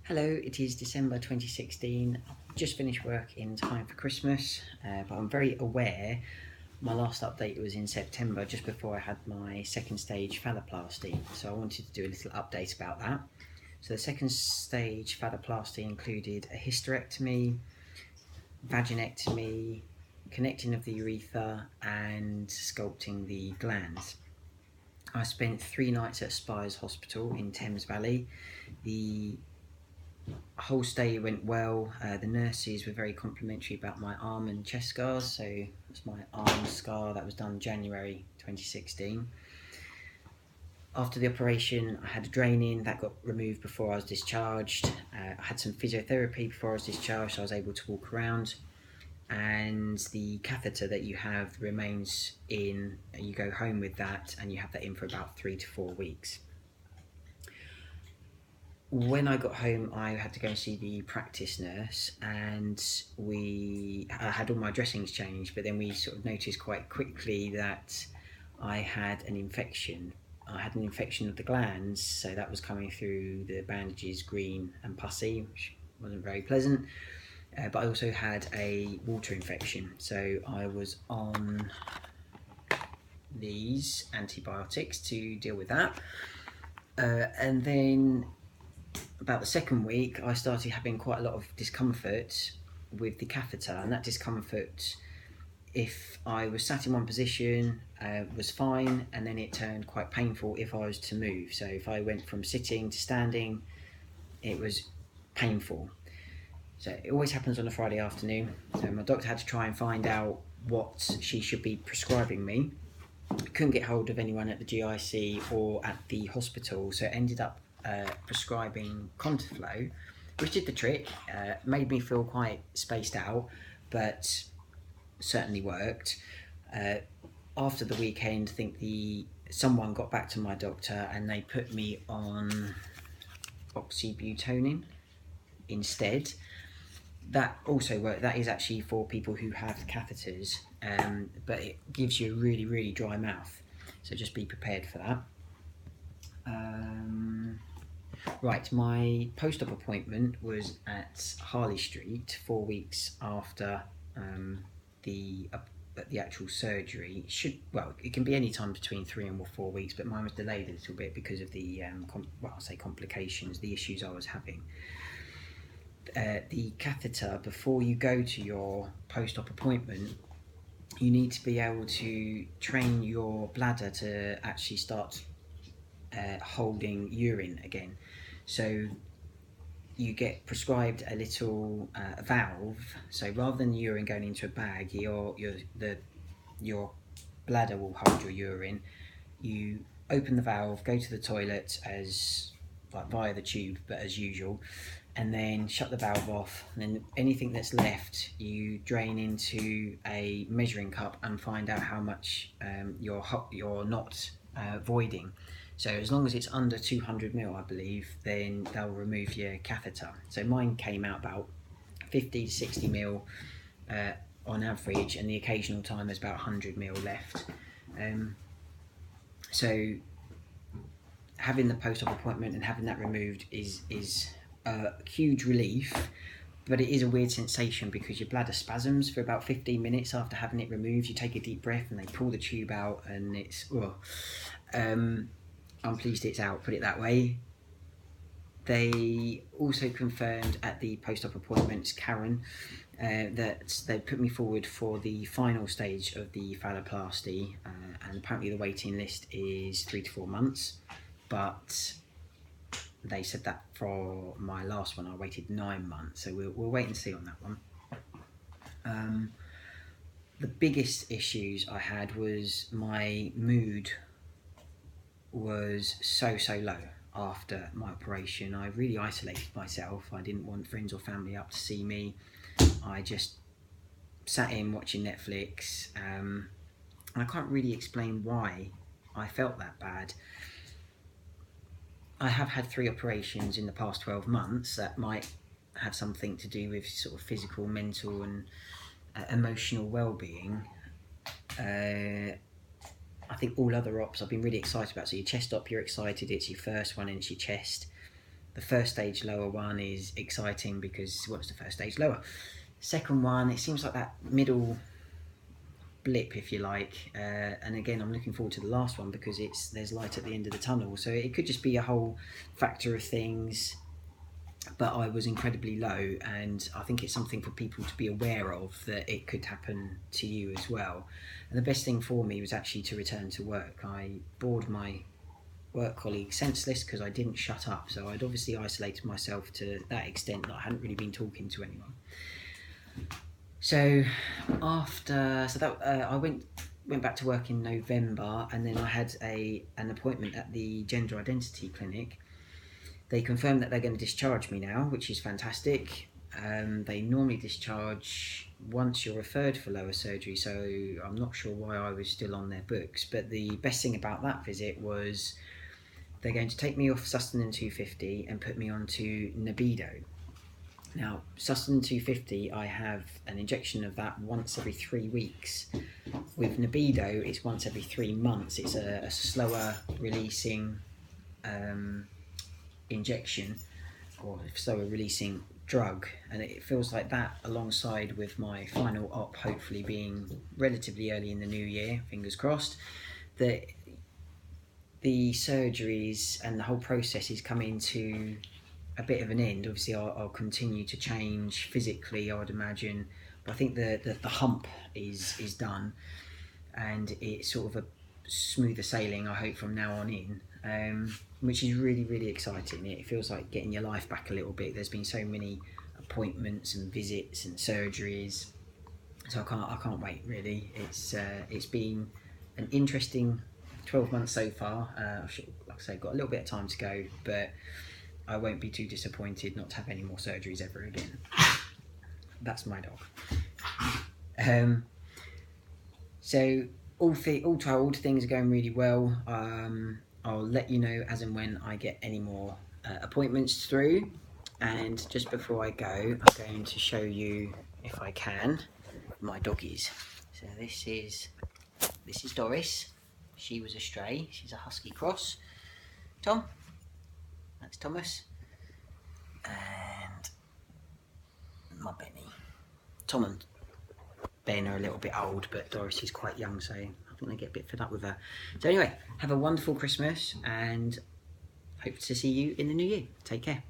Hello, it is December 2016. I've just finished work in time for Christmas, but I'm very aware my last update was in September, just before I had my second stage phalloplasty. So I wanted to do a little update about that. So the second stage phalloplasty included a hysterectomy, vaginectomy, connecting of the urethra, and sculpting the glands. I spent 3 nights at Spires Hospital in Thames Valley. The whole stay went well. The nurses were very complimentary about my arm and chest scars. So that's my arm scar that was done January 2016. After the operation, I had a draining that got removed before I was discharged. I had some physiotherapy before I was discharged, so I was able to walk around. And the catheter that you have remains in. You go home with that, and you have that in for about 3 to 4 weeks. When I got home, I had to go and see the practice nurse, and I had all my dressings changed, but then we sort of noticed quite quickly that I had an infection. I had an infection of the glands, so that was coming through the bandages, green and pussy, which wasn't very pleasant. But I also had a water infection, so I was on these antibiotics to deal with that. And then about the second week, I started having quite a lot of discomfort with the catheter, and that discomfort, if I was sat in one position, was fine, and then it turned quite painful if I was to move. So if I went from sitting to standing, it was painful. So it always happens on a Friday afternoon. So my doctor had to try and find out what she should be prescribing me. I couldn't get hold of anyone at the GIC or at the hospital, so it ended up prescribing Contaflow, which did the trick. Made me feel quite spaced out, but certainly worked. After the weekend, I think someone got back to my doctor and they put me on oxybutynin instead. That also worked. That is actually for people who have catheters, but it gives you a really, really dry mouth. So just be prepared for that. Right, my post-op appointment was at Harley Street 4 weeks after the actual surgery. It can be any time between 3 and 4 weeks, but mine was delayed a little bit because of the complications, the issues I was having. The catheter, before you go to your post-op appointment, you need to be able to train your bladder to actually start holding urine again. So you get prescribed a little valve. So rather than urine going into a bag, your bladder will hold your urine. You open the valve, go to the toilet via the tube, but as usual, and then shut the valve off, and then anything that's left you drain into a measuring cup and find out how much you're not voiding. So as long as it's under 200 ml, I believe, then they'll remove your catheter. So mine came out about 50 to 60 ml on average, and the occasional time there's about 100 ml left. So having the post-op appointment and having that removed is a huge relief, but it is a weird sensation because your bladder spasms for about 15 minutes after having it removed. You take a deep breath and they pull the tube out, and it's I'm pleased it's out, put it that way. They also confirmed at the post-op appointments, Karen, that they put me forward for the final stage of the phalloplasty, and apparently the waiting list is 3 to 4 months, but they said that for my last one I waited 9 months, so we'll wait and see on that one. The biggest issues I had was my mood was so low after my operation. I really isolated myself. I didn't want friends or family up to see me. I just sat in watching Netflix. I can't really explain why I felt that bad. I have had 3 operations in the past 12 months that might have something to do with sort of physical, mental and emotional well-being. I think all other ops I've been really excited about. So your chest op, you're excited, it's your first one and it's your chest. The first stage lower one is exciting because, well, it's the first stage lower. Second one, it seems like that middle blip, if you like, and again I'm looking forward to the last one because there's light at the end of the tunnel. So it could just be a whole factor of things, but I was incredibly low, and I think it's something for people to be aware of, that it could happen to you as well. And the best thing for me was actually to return to work. I bored my work colleagues senseless because I didn't shut up, so I'd obviously isolated myself to that extent that I hadn't really been talking to anyone. So I went back to work in November, and then I had an appointment at the gender identity clinic. They confirmed that they're going to discharge me now, which is fantastic. They normally discharge once you're referred for lower surgery, so I'm not sure why I was still on their books. But the best thing about that visit was they're going to take me off Sustanon 250 and put me onto Nebido. Now, Sustanon 250, I have an injection of that once every 3 weeks. With Nebido, it's once every 3 months. It's a slower releasing injection, or slower releasing drug, and it feels like that, alongside with my final op hopefully being relatively early in the new year, fingers crossed, that the surgeries and the whole process is coming to a bit of an end. Obviously I'll continue to change physically, I would imagine, but I think the hump is done, and it's sort of a smoother sailing, I hope, from now on in, which is really, really exciting. It feels like getting your life back a little bit. There's been so many appointments and visits and surgeries, so I can't wait, really. It's been an interesting 12 months so far. Like I say, got a little bit of time to go, but I won't be too disappointed not to have any more surgeries ever again. That's my dog. So all told, things are going really well. I'll let you know as and when I get any more appointments through. And just before I go, I'm going to show you, if I can, my doggies. So this is Doris. She was a stray. She's a husky cross. Tom. That's Thomas. And my Benny. Tom and Ben are a little bit old, but Doris is quite young, so I think they get a bit fed up with her. So anyway, have a wonderful Christmas, and hope to see you in the new year. Take care.